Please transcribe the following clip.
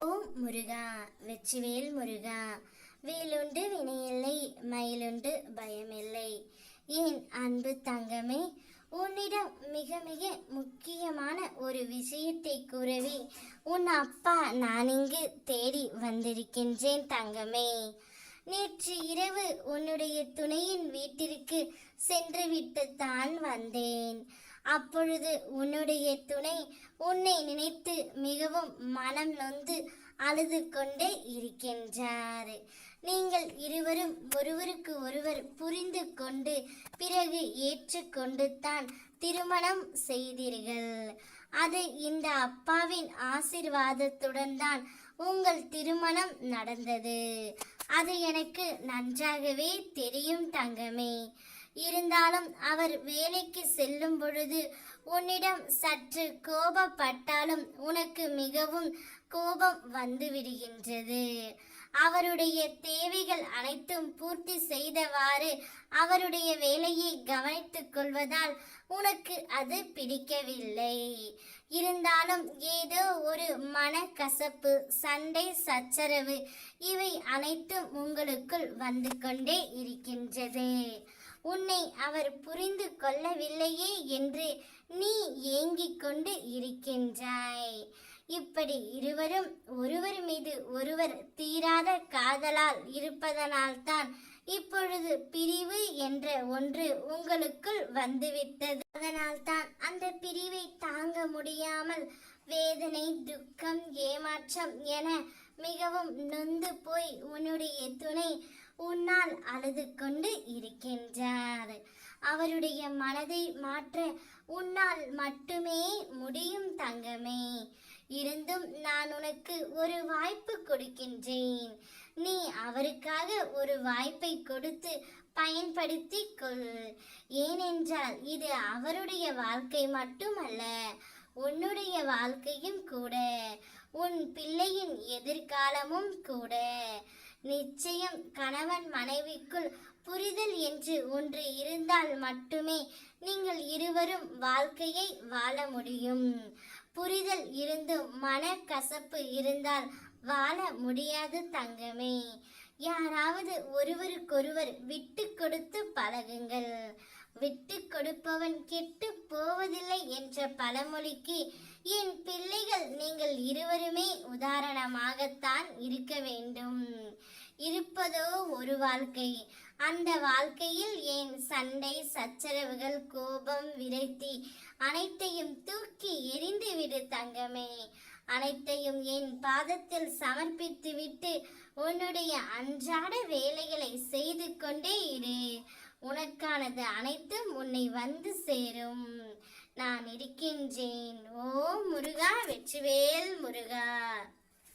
ஓம் முருகா, வெற்றிவேல் முருகா. வேலுண்டு வினையில்லை, மயிலுண்டு பயமில்லை. என் அன்பு தங்கமே, உன்னிடம் மிக மிக முக்கியமான ஒரு விஷயத்தை கூறவே உன் அப்பா நான் இங்கு தேடி வந்திருக்கின்றேன் தங்கமே. நேற்று இரவு உன்னுடைய துணையின் வீட்டிற்கு சென்று விட்டு தான் வந்தேன். அப்பொழுது உன்னுடைய துணை உன்னை நினைத்து மிகவும் மனம் நொந்து அழுது கொண்டே இருக்கின்றார். நீங்கள் இருவரும் ஒருவருக்கு ஒருவர் புரிந்து கொண்டு பிறகு ஏற்றுக்கொண்டு தான் திருமணம் செய்தீர்கள். அது இந்த அப்பாவின் ஆசிர்வாதத்துடன் தான் உங்கள் திருமணம் நடந்தது. அது எனக்கு நன்றாகவே தெரியும் தங்கமே. இருந்தாலும் அவர் வேலைக்கு செல்லும் பொழுது உன்னிடம் சற்று கோபப்பட்டாலும் உனக்கு மிகவும் கோபம் வந்து விடுகின்றது. அவருடைய தேவைகள் அனைத்தும் பூர்த்தி செய்தவாறு அவருடைய வேலையை கவனித்துக் கொள்வதால் உனக்கு அது பிடிக்கவில்லை. இருந்தாலும் ஏதோ ஒரு மனக்கசப்பு, சண்டை, சச்சரவு இவை அனைத்தும் உங்களுக்குள் வந்து கொண்டே இருக்கின்றது. உன்னை அவர் புரிந்து கொள்ளவில்லையே என்று நீ ஏங்கிக் கொண்டு இருக்கின்றாய். இப்படி இருவரும் ஒருவர் மீது ஒருவர் தீராத காதலால் இருப்பதனால்தான் இப்பொழுது பிரிவு என்ற ஒன்று உங்களுக்குள் வந்துவிட்டது. அதனால்தான் அந்த பிரிவை தாங்க முடியாமல் வேதனை, துக்கம், ஏமாற்றம் என மிகவும் நொந்து போய் உன்னுடைய துணை உன்னால் அழுது கொண்டு இருக்கின்றார். அவருடைய மனதை மாற்ற உன்னால் மட்டுமே முடியும் தங்கமே. இருந்தும் நான் உனக்கு ஒரு வாய்ப்பு கொடுக்கின்றேன். நீ அவருக்காக ஒரு வாய்ப்பை கொடுத்து பயன்படுத்தி கொள். ஏனென்றால் இது அவருடைய வாழ்க்கை மட்டுமல்ல, உன்னுடைய வாழ்க்கையும் கூட, உன் பிள்ளையின் எதிர்காலமும் கூட. நிச்சயம் கணவன் மனைவிக்குள் புரிதல் என்று ஒன்று இருந்தால் மட்டுமே நீங்கள் இருவரும் வாழ்க்கையை வாழ முடியும். புரிதல் இருந்தும் மனக்கசப்பு இருந்தால் வாழ முடியாது தங்கமே. யாராவது ஒருவருக்கொருவர் விட்டு கொடுத்து பழகுங்கள். விட்டு கொடுப்பவன் கெட்டு போவதில்லை என்ற பழமொழிக்கு என் பிள்ளைகள் நீங்கள் இருவருமே உதாரணமாகத்தான் இருக்க வேண்டும். இருப்பதோ ஒரு வாழ்க்கை. அந்த வாழ்க்கையில் ஏன் சண்டை, சச்சரவுகள், கோபம், விரக்தி அனைத்தையும் தூக்கி எறிந்து விடு தங்கமே. அனைத்தையும் என் பாதத்தில் சமர்ப்பித்து விட்டு உன்னுடைய அன்றாட வேலைகளை செய்து கொண்டே இரு. உனக்கானது அனைத்தும் உன்னை வந்து சேரும். நான் இருக்கின்றேன். ஓ முருகா, வெற்றிவேல் முருகா.